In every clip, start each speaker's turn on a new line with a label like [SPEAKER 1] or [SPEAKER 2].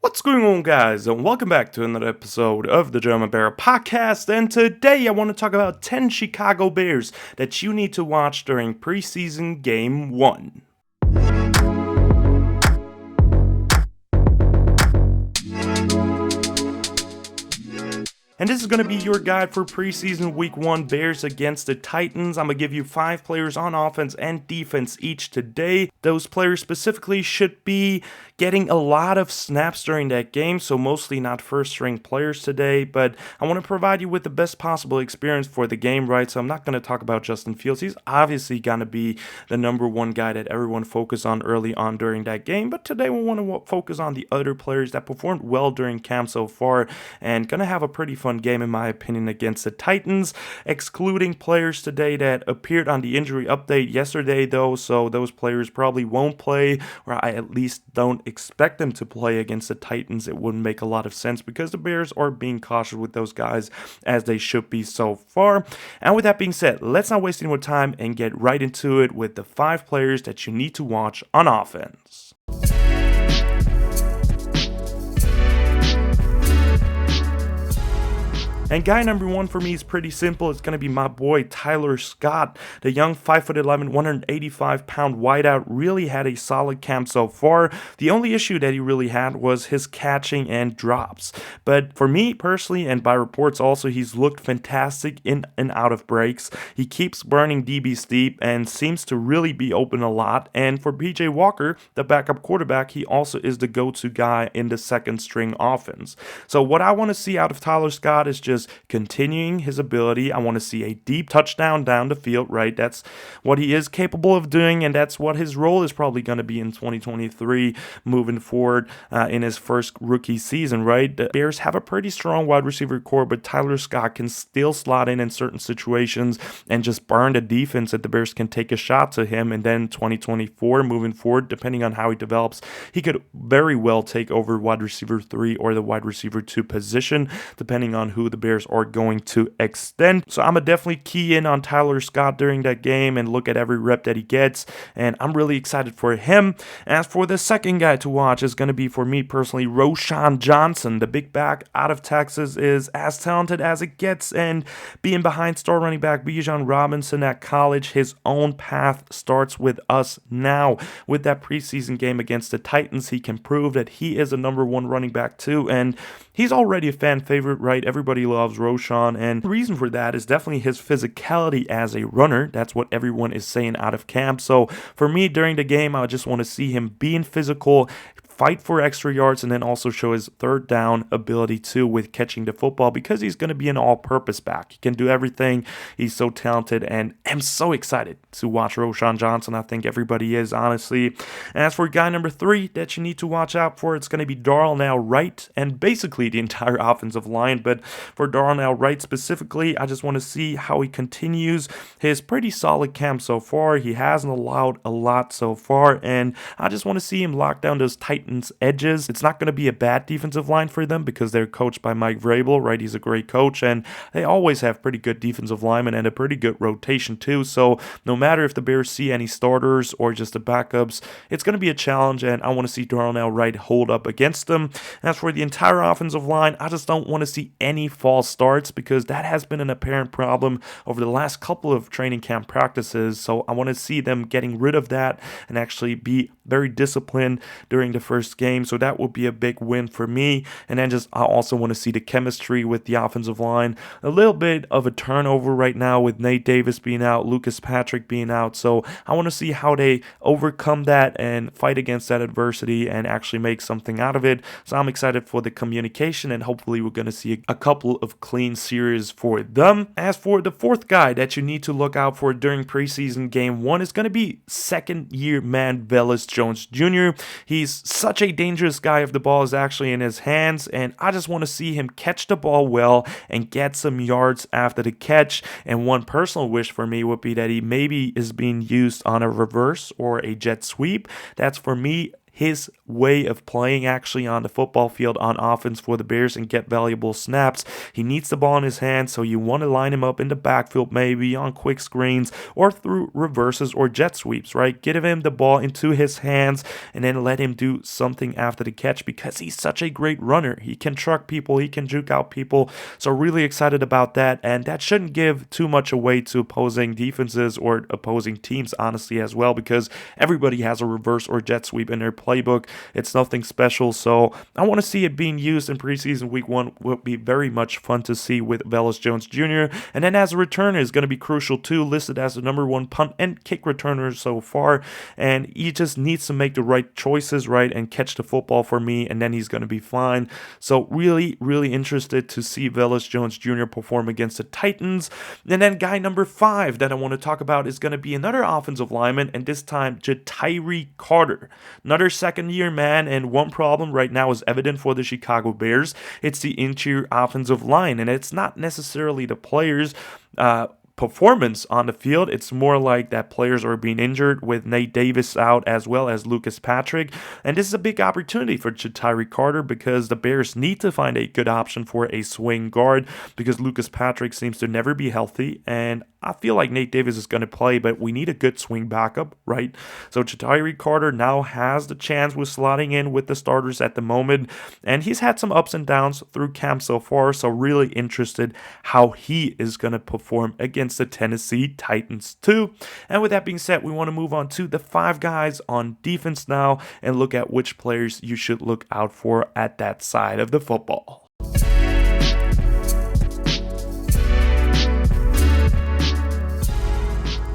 [SPEAKER 1] What's going on, guys, and welcome back to another episode of the German Bear Podcast. And today I want to talk about 10 Chicago Bears that you need to watch during preseason game 1. And this is going to be your guide for preseason week 1 Bears against the Titans. I'm going to give you 5 players on offense and defense each today. Those players specifically should be getting a lot of snaps during that game, so mostly not first-string players today, but I want to provide you with the best possible experience for the game, right? So I'm not going to talk about Justin Fields. He's obviously going to be the number one guy that everyone focused on early on during that game, but today we want to focus on the other players that performed well during camp so far and going to have a pretty fun game, in my opinion, against the Titans, excluding players today that appeared on the injury update yesterday, though, so those players probably won't play, or I at least don't expect them to play against the Titans. It wouldn't make a lot of sense because the Bears are being cautious with those guys, as they should be so far. And with that being said, let's not waste any more time and get right into it with the 5 players that you need to watch on offense. And guy number 1 for me is pretty simple. It's going to be my boy Tyler Scott. The young 5'11", 185-pound wideout really had a solid camp so far. The only issue that he really had was his catching and drops. But for me personally, and by reports also, he's looked fantastic in and out of breaks. He keeps burning DBs deep and seems to really be open a lot. And for PJ Walker, the backup quarterback, he also is the go-to guy in the second string offense. So what I want to see out of Tyler Scott is just continuing his ability. I want to see a deep touchdown down the field, right? That's what he is capable of doing, and that's what his role is probably going to be in 2023 moving forward in his first rookie season, right? The Bears have a pretty strong wide receiver core, but Tyler Scott can still slot in certain situations and just burn the defense that the Bears can take a shot to him, and then 2024 moving forward, depending on how he develops, he could very well take over wide receiver 3 or the wide receiver 2 position, depending on who the Bears are going to extend. So I'm going to definitely key in on Tyler Scott during that game and look at every rep that he gets, and I'm really excited for him. As for the second guy to watch is going to be, for me personally, Roschon Johnson. The big back out of Texas is as talented as it gets, and being behind star running back Bijan Robinson at college, his own path starts with us now. With that preseason game against the Titans, he can prove that he is a number 1 running back too, and he's already a fan favorite, right? Everybody loves Roschon, and the reason for that is definitely his physicality as a runner. That's what everyone is saying out of camp. So for me, during the game, I just want to see him being physical, fight for extra yards, and then also show his third down ability too with catching the football, because he's going to be an all-purpose back. He can do everything. He's so talented, and I'm so excited to watch Roschon Johnson. I think everybody is, honestly. As for guy number 3 that you need to watch out for, it's going to be Darnell Wright, and basically the entire offensive line. But for Darnell Wright specifically, I just want to see how he continues his pretty solid camp so far. He hasn't allowed a lot so far, and I just want to see him lock down those tight edges. It's not going to be a bad defensive line for them because they're coached by Mike Vrabel, right? He's a great coach, and they always have pretty good defensive linemen and a pretty good rotation too. So no matter if the Bears see any starters or just the backups, it's going to be a challenge, and I want to see Darnell Wright hold up against them. As for the entire offensive line, I just don't want to see any false starts because that has been an apparent problem over the last couple of training camp practices. So I want to see them getting rid of that and actually be very disciplined during the first game, so that would be a big win for me. And then I also want to see the chemistry with the offensive line. A little bit of a turnover right now with Nate Davis being out, Lucas Patrick being out, so I want to see how they overcome that and fight against that adversity and actually make something out of it. So I'm excited for the communication, and hopefully we're going to see a couple of clean series for them. As for the 4th guy that you need to look out for during preseason game 1 is going to be second-year man Velus Jones Jr. He's such a dangerous guy if the ball is actually in his hands, and I just want to see him catch the ball well and get some yards after the catch. And one personal wish for me would be that he maybe is being used on a reverse or a jet sweep. That's, for me, his way of playing actually on the football field on offense for the Bears and get valuable snaps. He needs the ball in his hands, so you want to line him up in the backfield, maybe on quick screens or through reverses or jet sweeps, right? Give him the ball into his hands and then let him do something after the catch because he's such a great runner. He can truck people, he can juke out people. So really excited about that, and that shouldn't give too much away to opposing defenses or opposing teams, honestly, as well, because everybody has a reverse or jet sweep in their playbook. It's nothing special, so I want to see it being used in preseason week 1. Will be very much fun to see with Velus Jones Jr. And then as a returner is going to be crucial too, listed as the #1 punt and kick returner so far, and he just needs to make the right choices, right, and catch the football for me, and then he's going to be fine. So really interested to see Velus Jones Jr. perform against the Titans. And then guy number 5 that I want to talk about is going to be another offensive lineman, and this time Tyrique Carter. Another second-year man, and one problem right now is evident for the Chicago Bears. It's the interior offensive line, and it's not necessarily the players' performance on the field. It's more like that players are being injured, with Nate Davis out as well as Lucas Patrick. And this is a big opportunity for Tyre Carter because the Bears need to find a good option for a swing guard because Lucas Patrick seems to never be healthy, and I feel like Nate Davis is going to play, but we need a good swing backup, right? So Tyrique Carter now has the chance with slotting in with the starters at the moment, and he's had some ups and downs through camp so far, so really interested how he is going to perform against the Tennessee Titans too. And with that being said, we want to move on to the 5 guys on defense now and look at which players you should look out for at that side of the football.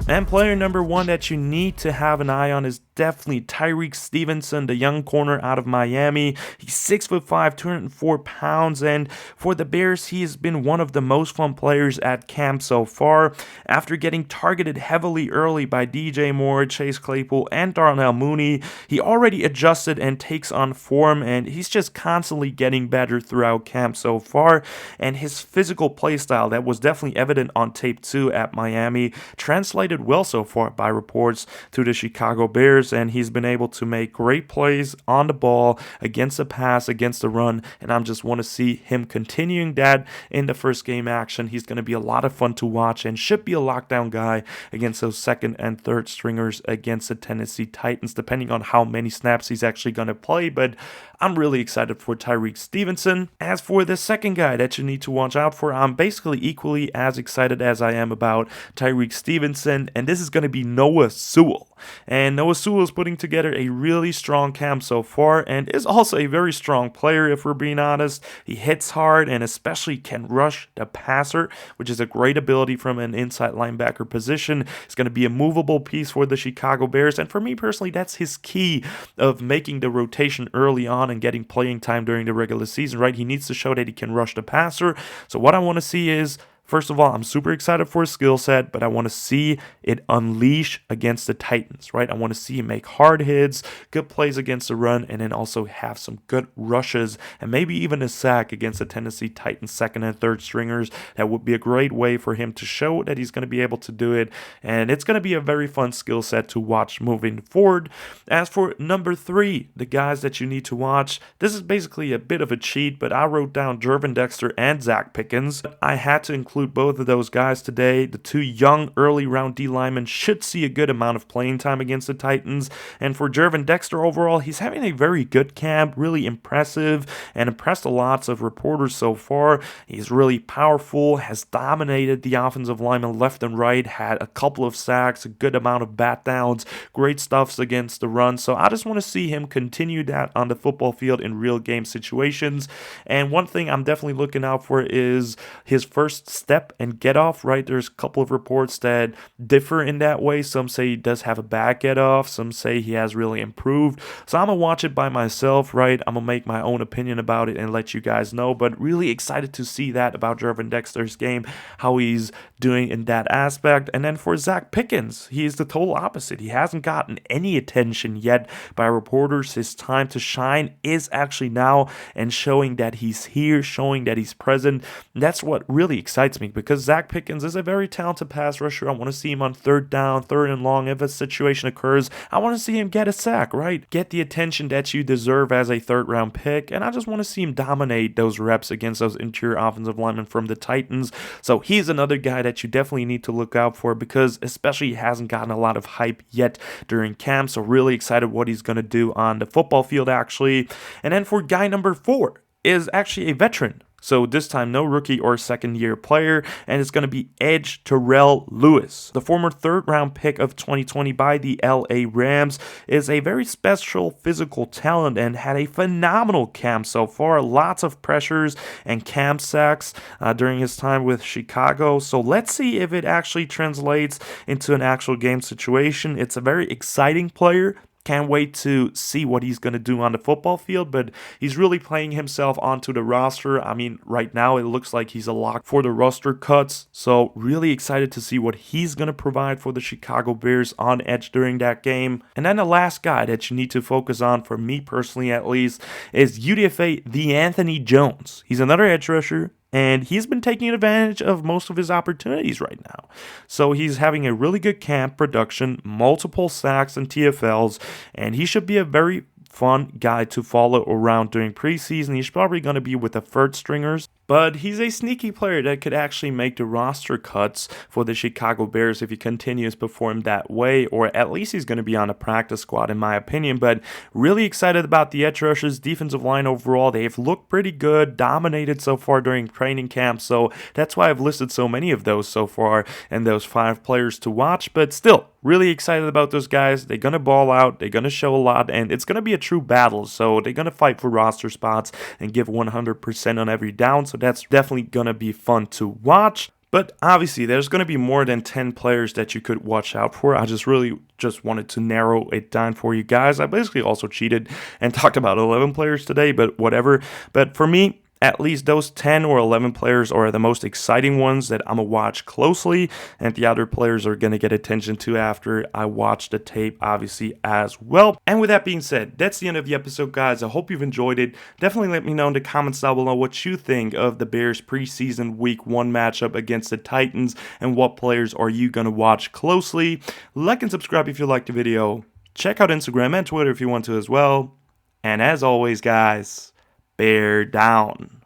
[SPEAKER 1] And player number 1 that you need to have an eye on is definitely Tyrique Stevenson, the young corner out of Miami. He's 6'5", 204 pounds, and for the Bears, he has been one of the most fun players at camp so far. After getting targeted heavily early by DJ Moore, Chase Claypool, and Darnell Mooney, he already adjusted and takes on form, and he's just constantly getting better throughout camp so far. And his physical play style that was definitely evident on tape 2 at Miami translated well so far by reports to the Chicago Bears, and he's been able to make great plays on the ball, against the pass, against the run, and I just want to see him continuing that in the first game action. He's going to be a lot of fun to watch and should be a lockdown guy against those second and third stringers against the Tennessee Titans, depending on how many snaps he's actually going to play, but I'm really excited for Tyrique Stevenson. As for the second guy that you need to watch out for, I'm basically equally as excited as I am about Tyrique Stevenson, and this is going to be Noah Sewell. And Noah Sewell is putting together a really strong camp so far and is also a very strong player, if we're being honest. He hits hard and especially can rush the passer, which is a great ability from an inside linebacker position. It's going to be a movable piece for the Chicago Bears, and for me personally, that's his key of making the rotation early on and getting playing time during the regular season, right? He needs to show that he can rush the passer. So what I want to see is, first of all, I'm super excited for his skill set, but I want to see it unleash against the Titans, right? I want to see him make hard hits, good plays against the run, and then also have some good rushes and maybe even a sack against the Tennessee Titans second and third stringers. That would be a great way for him to show that he's going to be able to do it, and it's going to be a very fun skill set to watch moving forward. As for number 3, the guys that you need to watch, this is basically a bit of a cheat, but I wrote down Dexter and Zach Pickens. I had to include both of those guys today. The 2 young early round D linemen should see a good amount of playing time against the Titans. And for Dexter overall, he's having a very good camp, really impressive, and impressed lots of reporters so far. He's really powerful, has dominated the offensive linemen left and right, had a couple of sacks, a good amount of bat downs, great stuffs against the run. So I just want to see him continue that on the football field in real game situations. And one thing I'm definitely looking out for is his first step and get off, right? There's a couple of reports that differ in that way. Some say he does have a bad get off, some say he has really improved. So I'm gonna watch it by myself, right? I'm gonna make my own opinion about it and let you guys know, but really excited to see that about Dexter's game, how he's doing in that aspect. And then for Zach Pickens, he's the total opposite. He hasn't gotten any attention yet by reporters. His time to shine is actually now, and showing that he's here, showing that he's present. And that's what really excites excites me because Zach Pickens is a very talented pass rusher. I want to see him on third down, third and long. If a situation occurs, I want to see him get a sack, right? Get the attention that you deserve as a third round pick. And I just want to see him dominate those reps against those interior offensive linemen from the Titans. So he's another guy that you definitely need to look out for because especially he hasn't gotten a lot of hype yet during camp. So really excited what he's going to do on the football field actually. And then for guy number 4 is actually a veteran. So this time, no rookie or second-year player, and it's going to be edge Terell Lewis. The former third-round pick of 2020 by the LA Rams is a very special physical talent and had a phenomenal camp so far. Lots of pressures and camp sacks during his time with Chicago. So let's see if it actually translates into an actual game situation. It's a very exciting player. Can't wait to see what he's going to do on the football field, but he's really playing himself onto the roster. I mean, right now it looks like he's a lock for the roster cuts, so really excited to see what he's going to provide for the Chicago Bears on edge during that game. And then the last guy that you need to focus on, for me personally at least, is UDFA Anthony Jones. He's another edge rusher. And he's been taking advantage of most of his opportunities right now. So he's having a really good camp production, multiple sacks and TFLs, and he should be a very fun guy to follow around during preseason. He's probably going to be with the third stringers, but he's a sneaky player that could actually make the roster cuts for the Chicago Bears if he continues to perform that way, or at least he's going to be on a practice squad in my opinion. But really excited about the edge rushers, defensive line overall. They've looked pretty good, dominated so far during training camp, so that's why I've listed so many of those so far and those 5 players to watch. But still, really excited about those guys. They're going to ball out, they're going to show a lot, and it's going to be a true battle. So they're going to fight for roster spots and give 100% on every down. So that's definitely going to be fun to watch. But obviously, there's going to be more than 10 players that you could watch out for. I just wanted to narrow it down for you guys. I basically also cheated and talked about 11 players today, but whatever. But for me, at least those 10 or 11 players are the most exciting ones that I'm going to watch closely, and the other players are going to get attention to after I watch the tape, obviously, as well. And with that being said, that's the end of the episode, guys. I hope you've enjoyed it. Definitely let me know in the comments down below what you think of the Bears preseason week 1 matchup against the Titans, and what players are you going to watch closely. Like and subscribe if you liked the video. Check out Instagram and Twitter if you want to as well. And as always, guys, bear down.